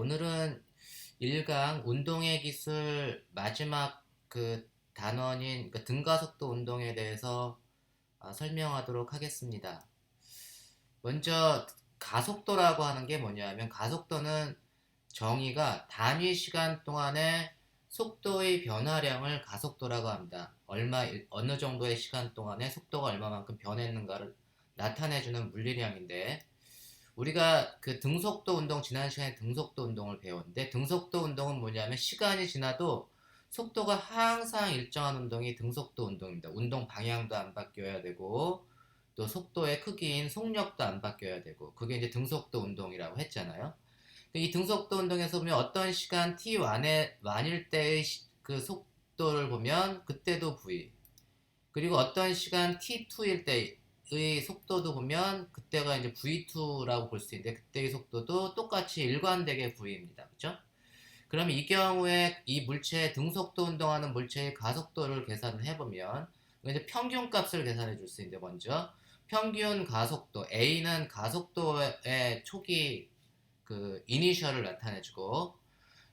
오늘은 1강 운동의 기술 마지막 그 단원인 그 등가속도 운동에 대해서 설명하도록 하겠습니다. 먼저 가속도라고 하는 게 뭐냐면 가속도는 정의가 단위 시간 동안의 속도의 변화량을 가속도라고 합니다. 어느 정도의 시간 동안에 속도가 얼마만큼 변했는가를 나타내주는 물리량인데 우리가 그 등속도 운동 지난 시간에 등속도 운동을 배웠는데 등속도 운동은 뭐냐면 시간이 지나도 속도가 항상 일정한 운동이 등속도 운동입니다. 운동 방향도 안 바뀌어야 되고 또 속도의 크기인 속력도 안 바뀌어야 되고 그게 이제 등속도 운동이라고 했잖아요. 이 등속도 운동에서 보면 어떤 시간 t1일 때의 그 속도를 보면 그때도 v 그리고 어떤 시간 t2일 때의 속도도 보면 그때가 이제 v2라고 볼 수 있는데 그때의 속도도 똑같이 일관되게 v입니다. 그죠? 그럼 이 경우에 이 물체의 등속도 운동하는 물체의 가속도를 계산을 해보면 이제 평균 값을 계산해 줄 수 있는데 먼저 평균 가속도 A는 가속도의 초기 그 이니셜을 나타내주고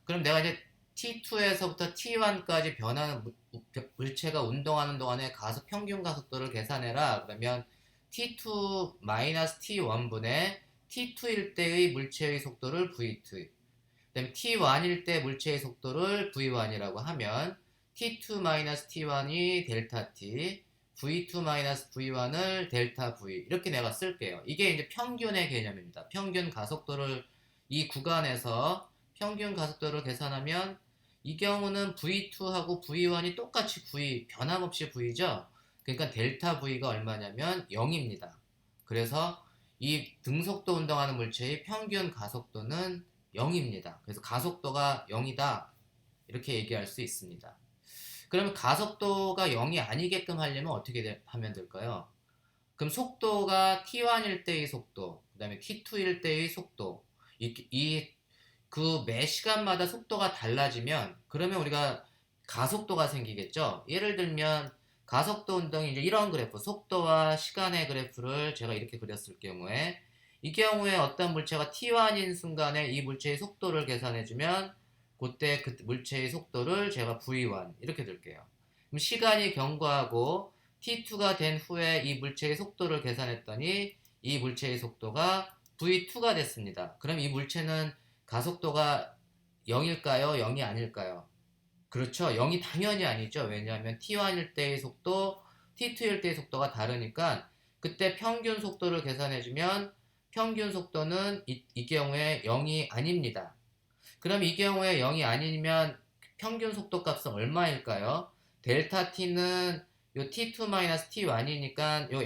그럼 내가 이제 T2에서부터 T1까지 변하는 물체가 운동하는 동안의 평균 가속도를 계산해라. 그러면 T2-T1분의 T2일 때의 물체의 속도를 V2, 그다음에 T1일 때 물체의 속도를 V1이라고 하면 T2-T1이 델타 T, V2-V1을 델타 V 이렇게 내가 쓸게요. 이게 이제 평균의 개념입니다. 평균 가속도를 이 구간에서 평균 가속도를 계산하면 이 경우는 V2하고 V1이 똑같이 V, 변함없이 V죠. 그러니까 델타 V가 얼마냐면 0입니다. 그래서 이 등속도 운동하는 물체의 평균 가속도는 0입니다. 그래서 가속도가 0이다. 이렇게 얘기할 수 있습니다. 그러면 가속도가 0이 아니게끔 하려면 어떻게 하면 될까요? 그럼 속도가 t1일 때의 속도, 그 다음에 t2일 때의 속도, 그 매 시간마다 속도가 달라지면 그러면 우리가 가속도가 생기겠죠. 예를 들면 가속도 운동이 이제 이런 그래프, 속도와 시간의 그래프를 제가 이렇게 그렸을 경우에 이 경우에 어떤 물체가 t1인 순간에 이 물체의 속도를 계산해주면 그때 그 물체의 속도를 제가 v1 이렇게 둘게요. 그럼 시간이 경과하고 t2가 된 후에 이 물체의 속도를 계산했더니 이 물체의 속도가 v2가 됐습니다. 그럼 이 물체는 가속도가 0일까요? 0이 아닐까요? 그렇죠. 0이 당연히 아니죠. 왜냐하면 t1일 때의 속도, t2일 때의 속도가 다르니까 그때 평균 속도를 계산해주면 평균 속도는 이 경우에 0이 아닙니다. 그럼 이 경우에 0이 아니면 평균 속도 값은 얼마일까요? 델타 t는 요 t2-t1이니까 요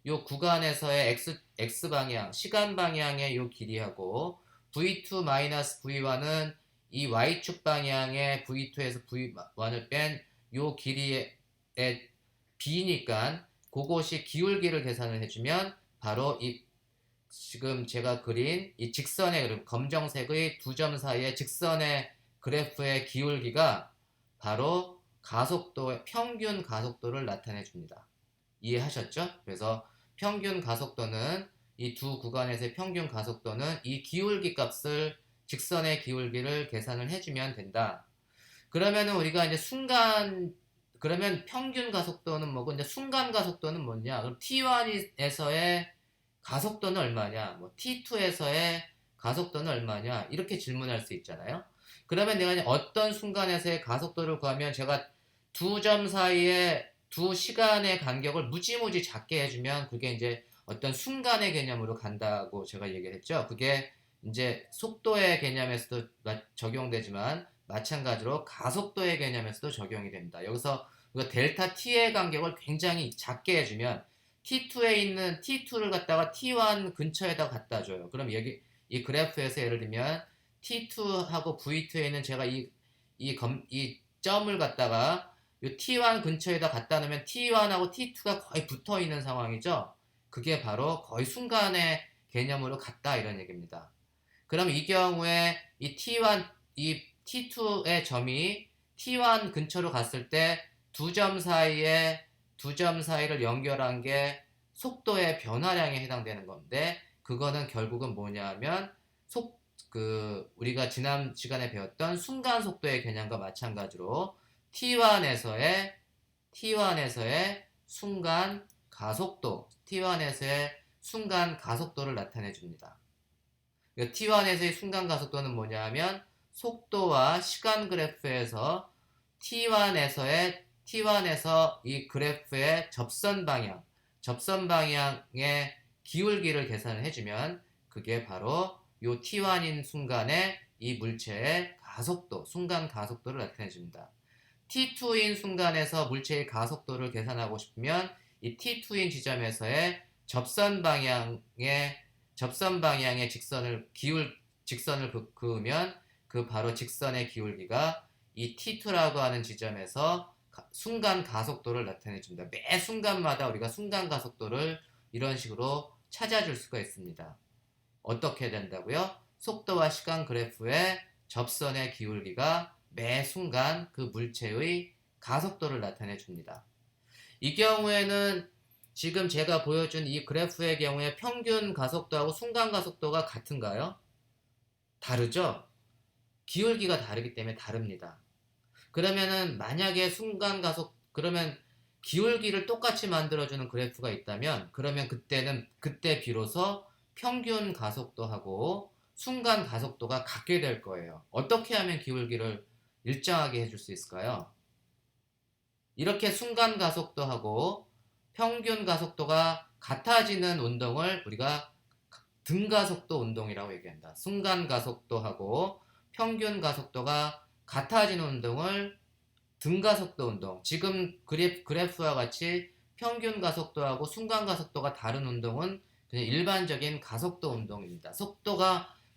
요 구간에서의 x 방향, 시간 방향의 요 길이하고 v2-v1은 이 y축 방향의 v2에서 v1을 뺀 요 길이의 b니까 그것이 기울기를 계산을 해주면 바로 이 지금 제가 그린 이 직선의 그래프, 검정색의 두 점 사이의 직선의 그래프의 기울기가 바로 가속도의 평균 가속도를 나타내 줍니다. 이해하셨죠? 그래서 평균 가속도는 이 두 구간에서의 평균 가속도는 이 기울기 값을 직선의 기울기를 계산을 해주면 된다. 그러면은 우리가 이제 그러면 평균 가속도는 뭐고 이제 순간 가속도는 뭐냐? 그럼 T1에서의 가속도는 얼마냐? 뭐 T2에서의 가속도는 얼마냐? 이렇게 질문할 수 있잖아요. 그러면 내가 이제 어떤 순간에서의 가속도를 구하면 제가 두 점 사이에 두 시간의 간격을 무지무지 작게 해주면 그게 이제 어떤 순간의 개념으로 간다고 제가 얘기를 했죠. 그게 이제 속도의 개념에서도 적용되지만 마찬가지로 가속도의 개념에서도 적용이 됩니다. 여기서 델타 t의 간격을 굉장히 작게 해주면 T2에 있는 T2를 갖다가 T1 근처에다 갖다 줘요. 그럼 여기 이 그래프에서 예를 들면 T2하고 V2에 있는 제가 이 점을 갖다가 이 T1 근처에다 갖다 놓으면 T1하고 T2가 거의 붙어 있는 상황이죠. 그게 바로 거의 순간의 개념으로 같다 이런 얘기입니다. 그럼 이 경우에 이 T2의 점이 T1 근처로 갔을 때 두 점 사이를 연결한 게 속도의 변화량에 해당되는 건데 그거는 결국은 뭐냐면 우리가 지난 시간에 배웠던 순간 속도의 개념과 마찬가지로 T1에서의 순간 가속도, T1에서의 순간 가속도를 나타내 줍니다. T1에서의 순간 가속도는 뭐냐면 속도와 시간 그래프에서 T1에서 이 그래프의 접선 방향의 기울기를 계산을 해주면 그게 바로 요 T1인 순간에 이 물체의 가속도, 순간 가속도를 나타내 줍니다. T2인 순간에서 물체의 가속도를 계산하고 싶으면 이 T2인 지점에서의 접선 방향의 직선을 그으면 그 바로 직선의 기울기가 이 T2라고 하는 지점에서 순간 가속도를 나타내 줍니다. 매 순간마다 우리가 순간 가속도를 이런 식으로 찾아줄 수가 있습니다. 어떻게 된다고요? 속도와 시간 그래프의 접선의 기울기가 매 순간 그 물체의 가속도를 나타내 줍니다. 이 경우에는 지금 제가 보여준 이 그래프의 경우에 평균 가속도하고 순간 가속도가 같은가요? 다르죠? 기울기가 다르기 때문에 다릅니다. 그러면은 만약에 그러면 기울기를 똑같이 만들어주는 그래프가 있다면 그러면 그때 비로소 평균 가속도하고 순간 가속도가 같게 될 거예요. 어떻게 하면 기울기를 일정하게 해줄 수 있을까요? 이렇게 순간 가속도하고 평균 가속도가 같아지는 운동을 우리가 등가속도 운동이라고 얘기한다. 순간 가속도하고 평균 가속도가 같아지는 운동을 등가속도 운동. 지금 그래프와 같이 평균 가속도하고 순간 가속도가 다른 운동은 그냥 일반적인 가속도 운동입니다.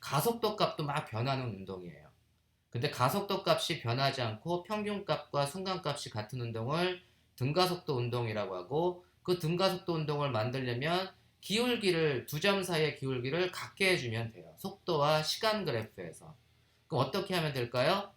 가속도 값도 막 변하는 운동이에요. 근데 가속도 값이 변하지 않고 평균 값과 순간 값이 같은 운동을 등가속도 운동이라고 하고 그 등가속도 운동을 만들려면 두 점 사이의 기울기를 같게 해주면 돼요. 속도와 시간 그래프에서. 그럼 어떻게 하면 될까요?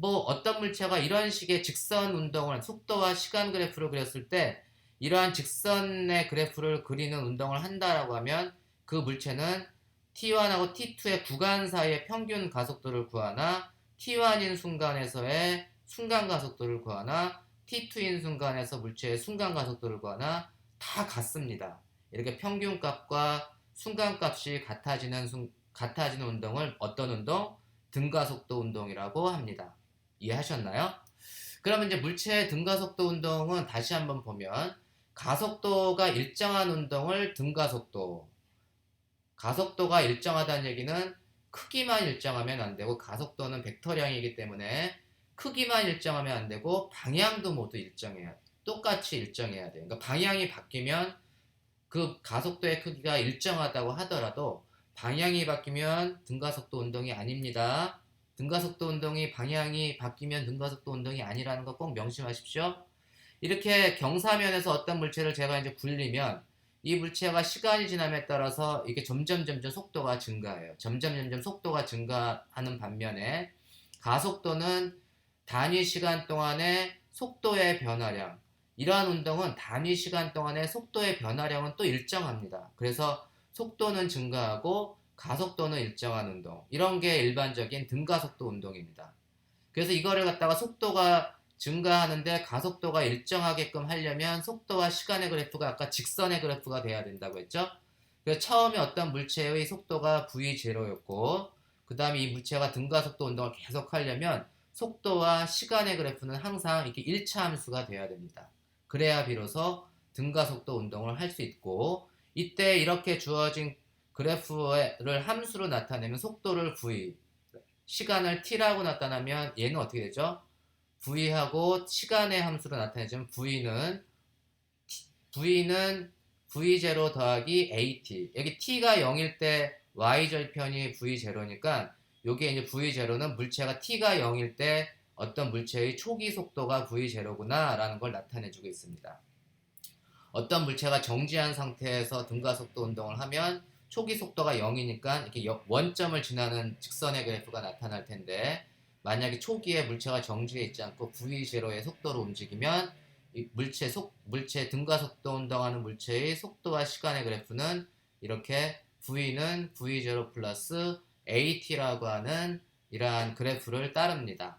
어떤 물체가 이런 식의 직선 운동을 속도와 시간 그래프를 그렸을 때 이러한 직선의 그래프를 그리는 운동을 한다라고 하면 그 물체는 T1하고 T2의 구간 사이의 평균 가속도를 구하나 T1인 순간에서의 순간 가속도를 구하나 T2인 순간에서 물체의 순간 가속도를 구하나 다 같습니다. 이렇게 평균값과 순간값이 같아지는 운동을 어떤 운동? 등가속도 운동이라고 합니다. 이해하셨나요? 그러면 이제 물체의 등가속도 운동은 다시 한번 보면 가속도가 일정한 운동을 가속도가 일정하다는 얘기는 크기만 일정하면 안 되고 가속도는 벡터량이기 때문에 크기만 일정하면 안 되고 방향도 모두 똑같이 일정해야 돼요. 그러니까 방향이 바뀌면 그 가속도의 크기가 일정하다고 하더라도 방향이 바뀌면 등가속도 운동이 아닙니다. 등가속도 운동이 방향이 바뀌면 등가속도 운동이 아니라는 거 꼭 명심하십시오. 이렇게 경사면에서 어떤 물체를 제가 이제 굴리면 이 물체가 시간이 지남에 따라서 이게 점점 속도가 증가해요. 점점 속도가 증가하는 반면에 가속도는 단위 시간 동안의 속도의 변화량, 이러한 운동은 단위 시간 동안의 속도의 변화량은 또 일정합니다. 그래서 속도는 증가하고 가속도는 일정한 운동, 이런 게 일반적인 등가속도 운동입니다. 그래서 이거를 갖다가 속도가 증가하는데 가속도가 일정하게끔 하려면 속도와 시간의 그래프가 아까 직선의 그래프가 돼야 된다고 했죠. 그래서 처음에 어떤 물체의 속도가 v0였고 그 다음에 이 물체가 등가속도 운동을 계속 하려면 속도와 시간의 그래프는 항상 이렇게 일차 함수가 돼야 됩니다. 그래야 비로소 등가속도 운동을 할 수 있고, 이때 이렇게 주어진 그래프를 함수로 나타내면 속도를 v, 시간을 t라고 나타나면 얘는 어떻게 되죠? v하고 시간의 함수로 나타내주면 v는 v0 더하기 at. 여기 t가 0일 때 y절편이 v0니까 요게 이제 v0는 물체가 t가 0일 때 어떤 물체의 초기 속도가 v0구나 라는 걸 나타내주고 있습니다. 어떤 물체가 정지한 상태에서 등가속도 운동을 하면 초기 속도가 0이니까 이렇게 원점을 지나는 직선의 그래프가 나타날 텐데, 만약에 초기에 물체가 정지해 있지 않고 v0의 속도로 움직이면 이 물체 등가속도 운동하는 물체의 속도와 시간의 그래프는 이렇게 v는 v0 플러스 AT라고 하는 이러한 그래프를 따릅니다.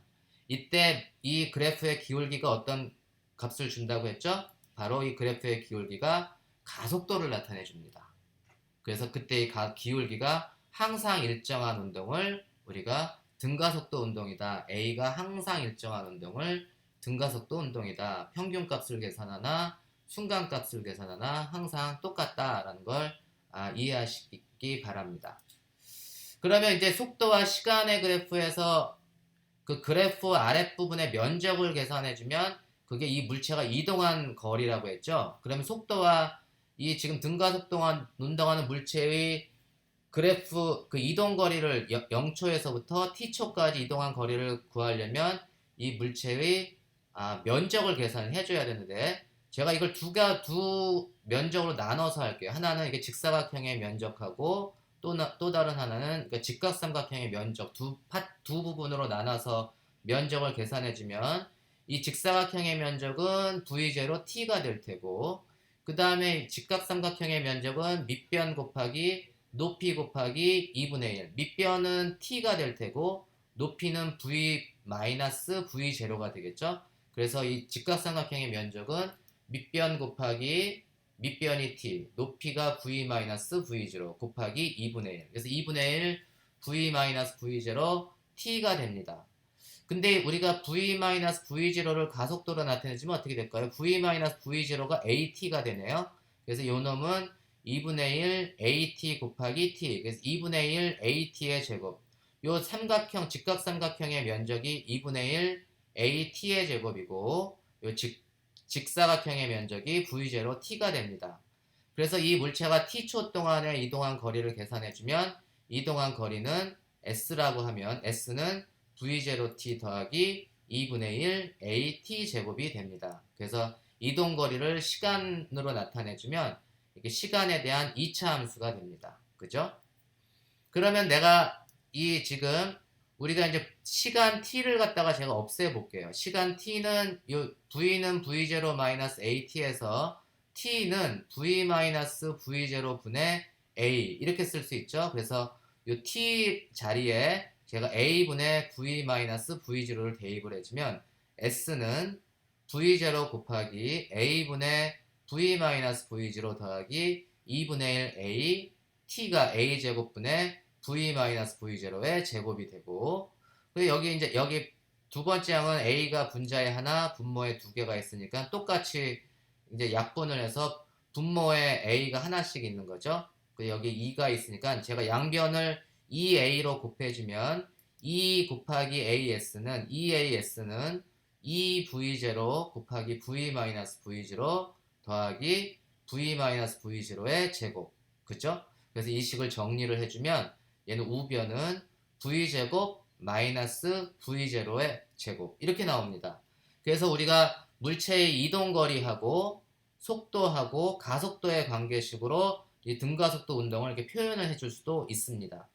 이때 이 그래프의 기울기가 어떤 값을 준다고 했죠? 바로 이 그래프의 기울기가 가속도를 나타내 줍니다. 그래서 그때 이 기울기가 항상 일정한 운동을 우리가 등가속도 운동이다. A가 항상 일정한 운동을 등가속도 운동이다. 평균값을 계산하나 순간값을 계산하나 항상 똑같다라는 걸 이해하시기 바랍니다. 그러면 이제 속도와 시간의 그래프에서 그 그래프 아랫부분의 면적을 계산해주면 그게 이 물체가 이동한 거리라고 했죠. 그러면 속도와 이 지금 등가속도와 운동하는 물체의 그래프 그 이동 거리를 0초에서부터 t초까지 이동한 거리를 구하려면 이 물체의 면적을 계산해 줘야 되는데 제가 이걸 두 면적으로 나눠서 할게요. 하나는 이게 직사각형의 면적하고 또 다른 하나는 그러니까 직각삼각형의 면적 두 부분으로 나눠서 면적을 계산해 주면 이 직사각형의 면적은 v0 t가 될 테고 그 다음에 직각삼각형의 면적은 밑변 곱하기 높이 곱하기 2분의 1 밑변은 t가 될 테고 높이는 v-v0가 되겠죠. 그래서 이 직각삼각형의 면적은 밑변 곱하기 밑변이 t 높이가 v-v0 곱하기 2분의 1 그래서 2분의 1 v-v0 t가 됩니다. 근데 우리가 v-v0를 가속도로 나타내주면 어떻게 될까요? v-v0가 at가 되네요. 그래서 요 놈은 2분의 1 at 곱하기 t 그래서 2분의 1 at의 제곱 요 삼각형 직각삼각형의 면적이 2분의 1 at의 제곱이고 요 직사각형의 면적이 v0 t가 됩니다. 그래서 이 물체가 t초 동안에 이동한 거리를 계산해주면 이동한 거리는 s라고 하면 s는 v0t 더하기 2분의 1 at 제곱이 됩니다. 그래서 이동 거리를 시간으로 나타내주면 이게 시간에 대한 2차 함수가 됩니다. 그죠? 그러면 내가 이 지금 우리가 이제 시간 t를 갖다가 제가 없애 볼게요. 시간 t는 요 v는 v0-at에서 t는 v-v0 분의 a 이렇게 쓸 수 있죠. 그래서 요 t 자리에 제가 a분의 v-v0를 대입을 해주면 s는 v0 곱하기 a분의 v-v0 더하기 2분의 1 a t가 a제곱분의 v-v0의 제곱이 되고 그리고 여기 두 번째 항은 a가 분자에 하나 분모에 두 개가 있으니까 똑같이 이제 약분을 해서 분모에 a가 하나씩 있는 거죠. 그리고 여기 2가 있으니까 제가 양변을 2a로 곱해주면 2 곱하기 as는 2as는 2v0 곱하기 v-v0 더하기 v-v0의 제곱 그죠? 그래서 이 식을 정리를 해주면 얘는 우변은 v제곱 마이너스 v0의 제곱 이렇게 나옵니다. 그래서 우리가 물체의 이동거리하고 속도하고 가속도의 관계식으로 이 등가속도 운동을 이렇게 표현을 해줄 수도 있습니다.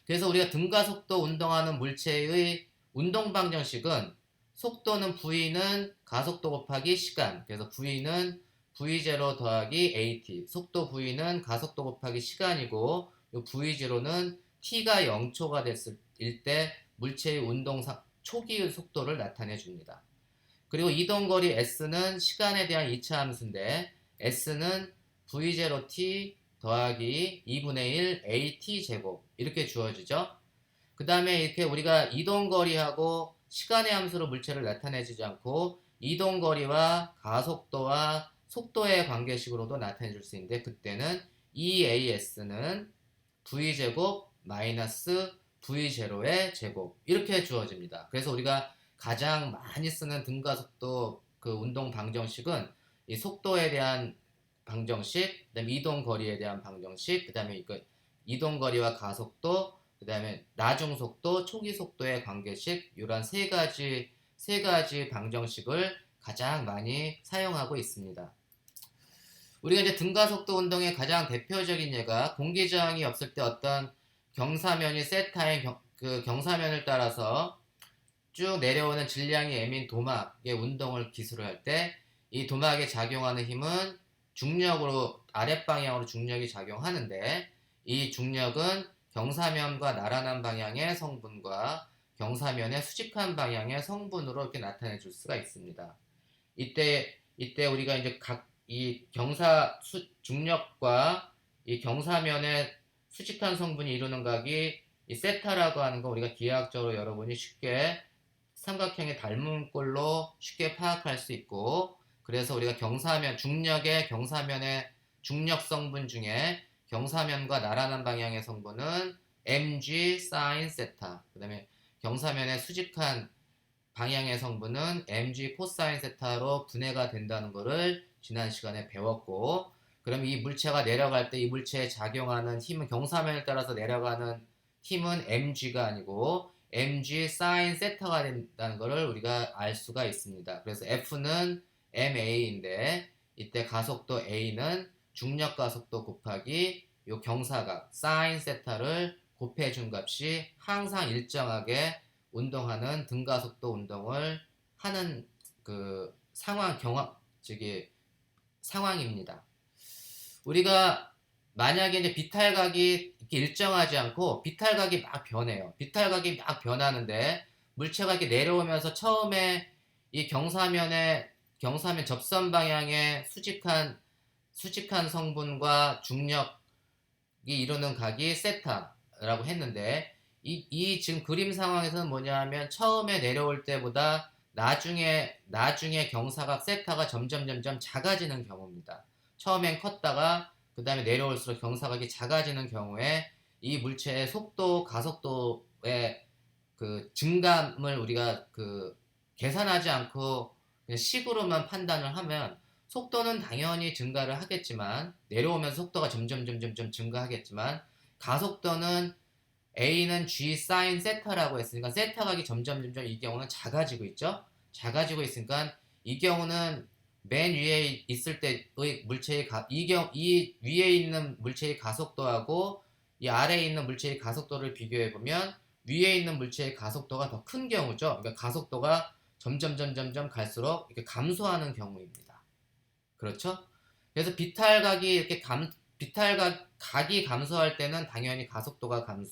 그래서 우리가 등가속도 운동하는 물체의 운동 방정식은 속도는 v는 가속도 곱하기 시간 그래서 v는 v0 더하기 at 속도 v는 가속도 곱하기 시간이고 v0는 t가 0초가 됐을 때 물체의 운동 초기의 속도를 나타내 줍니다. 그리고 이동거리 s는 시간에 대한 2차 함수인데 s는 v0t 더하기 2분의 1 at 제곱 이렇게 주어지죠. 그 다음에 이렇게 우리가 이동거리하고 시간의 함수로 물체를 나타내지 않고 이동거리와 가속도와 속도의 관계식으로도 나타내 줄 수 있는데 그때는 EAS는 V제곱 마이너스 V0의 제곱 이렇게 주어집니다. 그래서 우리가 가장 많이 쓰는 등가속도 그 운동 방정식은 이 속도에 대한 방정식, 그다음에 이동거리에 대한 방정식, 그다음에 이동거리와 가속도, 그다음에 나중속도, 초기속도의 관계식 이런 세 가지 방정식을 가장 많이 사용하고 있습니다. 우리가 이제 등가속도 운동의 가장 대표적인 예가 공기저항이 없을 때 어떤 경사면이 세타인 그 경사면을 따라서 쭉 내려오는 질량이 M인 도막의 운동을 기술을 할 때 이 도막에 작용하는 힘은 중력으로 아랫방향으로 중력이 작용하는데 이 중력은 경사면과 나란한 방향의 성분과 경사면의 수직한 방향의 성분으로 이렇게 나타내 줄 수가 있습니다. 이때 우리가 이제 각 이 중력과 이 경사면의 수직한 성분이 이루는 각이 이 세타라고 하는 거 우리가 기하학적으로 여러분이 쉽게 삼각형의 닮은 꼴로 쉽게 파악할 수 있고, 그래서 우리가 중력의 경사면의 중력 성분 중에 경사면과 나란한 방향의 성분은 mg sin 세타, 그 다음에 경사면의 수직한 방향의 성분은 mg 코사인 세타로 분해가 된다는 것을 지난 시간에 배웠고, 그럼 이 물체가 내려갈 때 이 물체에 작용하는 힘은 경사면에 따라서 내려가는 힘은 mg가 아니고 mg sin 세타가 된다는 것을 우리가 알 수가 있습니다. 그래서 F는 ma인데 이때 가속도 a는 중력 가속도 곱하기 요 경사각 sin 세타를 곱해준 값이 항상 일정하게 운동하는 등가속도 운동을 하는 그 상황입니다. 우리가 만약에 이제 비탈각이 이렇게 일정하지 않고 비탈각이 막 변해요. 비탈각이 막 변하는데 물체가 이렇게 내려오면서 처음에 이 경사면 접선 방향의 수직한 성분과 중력이 이루는 각이 세타라고 했는데, 이 지금 그림 상황에서는 뭐냐 하면 처음에 내려올 때보다 나중에 경사각 세타가 점점 작아지는 경우입니다. 처음엔 컸다가 그 다음에 내려올수록 경사각이 작아지는 경우에 이 물체의 속도, 가속도의 그 증감을 우리가 그 계산하지 않고 그냥 식으로만 판단을 하면 속도는 당연히 증가를 하겠지만, 내려오면서 속도가 점점 증가하겠지만, 가속도는 A는 G sin 세타라고 했으니까 세타각이 점점 이 경우는 작아지고 있죠. 작아지고 있으니까 이 경우는 맨 위에 있을 때의 물체의 이 위에 있는 물체의 가속도하고 이 아래에 있는 물체의 가속도를 비교해 보면 위에 있는 물체의 가속도가 더 큰 경우죠. 그러니까 가속도가 점점 갈수록 이렇게 감소하는 경우입니다. 그렇죠? 그래서 각이 감소할 때는 당연히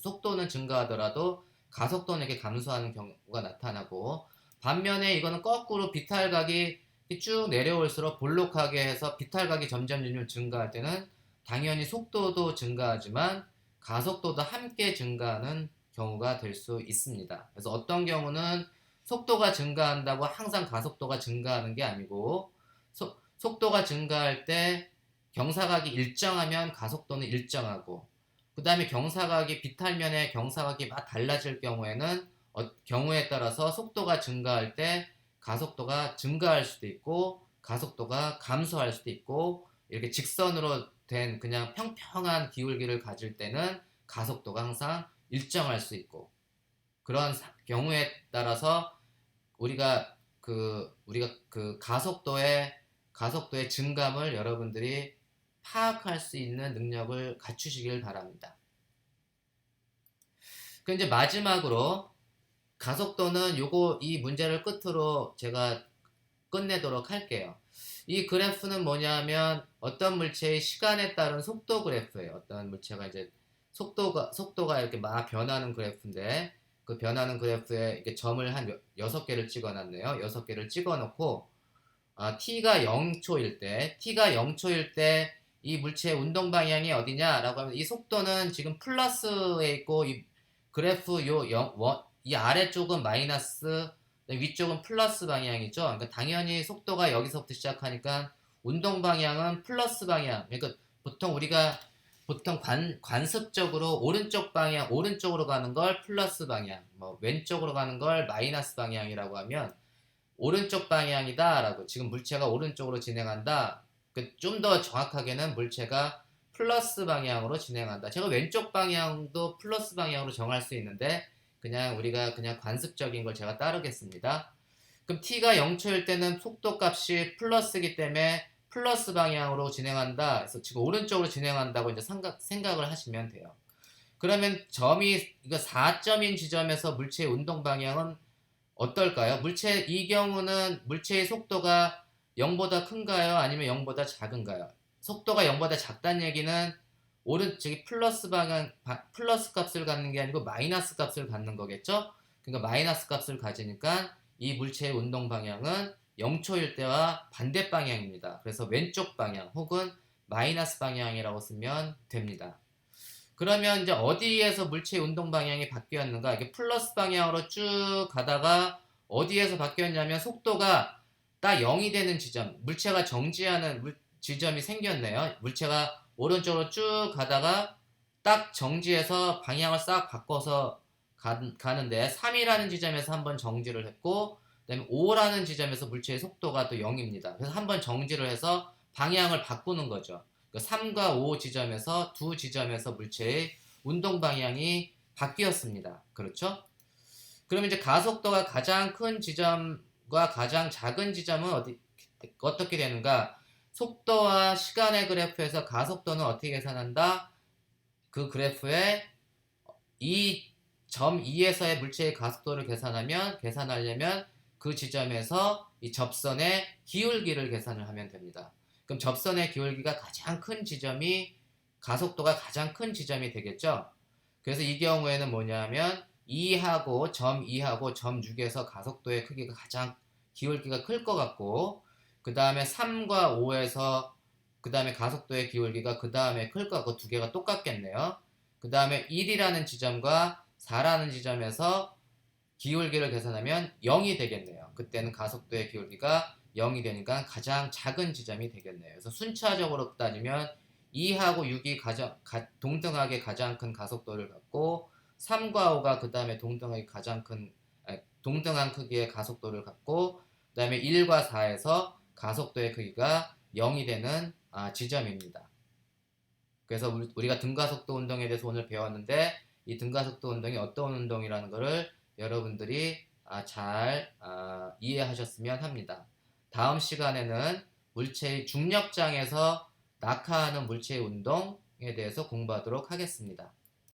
속도는 증가하더라도 가속도는 이렇게 감소하는 경우가 나타나고, 반면에 이거는 거꾸로 비탈각이 쭉 내려올수록 볼록하게 해서 비탈각이 점점 증가할 때는 당연히 속도도 증가하지만 가속도도 함께 증가하는 경우가 될 수 있습니다. 그래서 어떤 경우는 속도가 증가한다고 항상 가속도가 증가하는 게 아니고, 속도가 증가할 때 경사각이 일정하면 가속도는 일정하고, 그 다음에 비탈면의 경사각이 막 달라질 경우에는 경우에 따라서 속도가 증가할 때 가속도가 증가할 수도 있고 가속도가 감소할 수도 있고, 이렇게 직선으로 된 그냥 평평한 기울기를 가질 때는 가속도가 항상 일정할 수 있고, 그런 경우에 따라서 우리가 그 가속도의 증감을 여러분들이 파악할 수 있는 능력을 갖추시길 바랍니다. 그 이제 마지막으로 가속도는 이 문제를 끝으로 제가 끝내도록 할게요. 이 그래프는 뭐냐면 어떤 물체의 시간에 따른 속도 그래프예요. 어떤 물체가 이제 속도가 이렇게 막 변하는 그래프인데, 그 변하는 그래프에 이렇게 점을 한 6개를 찍어놨네요. 6개를 찍어놓고 t가 0초일 때 이 물체의 운동 방향이 어디냐라고 하면 이 속도는 지금 플러스에 있고 이 그래프 이 아래쪽은 마이너스, 위쪽은 플러스 방향이죠. 그러니까 당연히 속도가 여기서부터 시작하니까 운동 방향은 플러스 방향. 그러니까 보통 관습적으로 오른쪽으로 가는 걸 플러스 방향, 왼쪽으로 가는 걸 마이너스 방향이라고 하면 오른쪽 방향이다라고, 지금 물체가 오른쪽으로 진행한다. 좀 더 정확하게는 물체가 플러스 방향으로 진행한다. 제가 왼쪽 방향도 플러스 방향으로 정할 수 있는데 우리가 관습적인 걸 제가 따르겠습니다. 그럼 t가 0초일 때는 속도 값이 플러스이기 때문에 플러스 방향으로 진행한다. 그래서 지금 오른쪽으로 진행한다고 이제 생각을 하시면 돼요. 그러면 이거 4점인 지점에서 물체의 운동 방향은 어떨까요? 이 경우는 물체의 속도가 0보다 큰가요? 아니면 0보다 작은가요? 속도가 0보다 작다는 얘기는 오른쪽이 플러스 방향, 플러스 값을 갖는 게 아니고 마이너스 값을 갖는 거겠죠? 그러니까 마이너스 값을 가지니까 이 물체의 운동 방향은 0초일 때와 반대 방향입니다. 그래서 왼쪽 방향 혹은 마이너스 방향이라고 쓰면 됩니다. 그러면 이제 어디에서 물체의 운동 방향이 바뀌었는가? 이게 플러스 방향으로 쭉 가다가 어디에서 바뀌었냐면 속도가 딱 0이 되는 지점, 물체가 정지하는 지점이 생겼네요. 물체가 오른쪽으로 쭉 가다가 딱 정지해서 방향을 싹 바꿔서 가는데 3이라는 지점에서 한번 정지를 했고 그다음에 5라는 지점에서 물체의 속도가 또 0입니다. 그래서 한번 정지를 해서 방향을 바꾸는 거죠. 3과 5 지점에서 두 지점에서 물체의 운동 방향이 바뀌었습니다. 그렇죠? 그럼 이제 가속도가 가장 큰 지점과 가장 작은 지점은 어떻게 되는가? 속도와 시간의 그래프에서 가속도는 어떻게 계산한다? 그 그래프에 이 점 2에서의 물체의 가속도를 계산하려면 그 지점에서 이 접선의 기울기를 계산을 하면 됩니다. 그럼 접선의 기울기가 가장 큰 지점이 가속도가 가장 큰 지점이 되겠죠. 그래서 이 경우에는 뭐냐면 2하고 점 2하고 점 6에서 가속도의 크기가 가장 기울기가 클 것 같고 그 다음에 3과 5에서 그 다음에 가속도의 기울기가 그 다음에 클 것 같고 두 개가 똑같겠네요. 그 다음에 1이라는 지점과 4라는 지점에서 기울기를 계산하면 0이 되겠네요. 그때는 가속도의 기울기가 0이 되니까 가장 작은 지점이 되겠네요. 그래서 순차적으로 따지면 2하고 6이 동등하게 가장 큰 가속도를 갖고 3과 5가 그 다음에 동등한 크기의 가속도를 갖고 그 다음에 1과 4에서 가속도의 크기가 0이 되는 지점입니다. 그래서 우리가 등가속도 운동에 대해서 오늘 배웠는데 이 등가속도 운동이 어떤 운동이라는 것을 여러분들이 잘 이해하셨으면 합니다. 다음 시간에는 물체의 중력장에서 낙하하는 물체의 운동에 대해서 공부하도록 하겠습니다.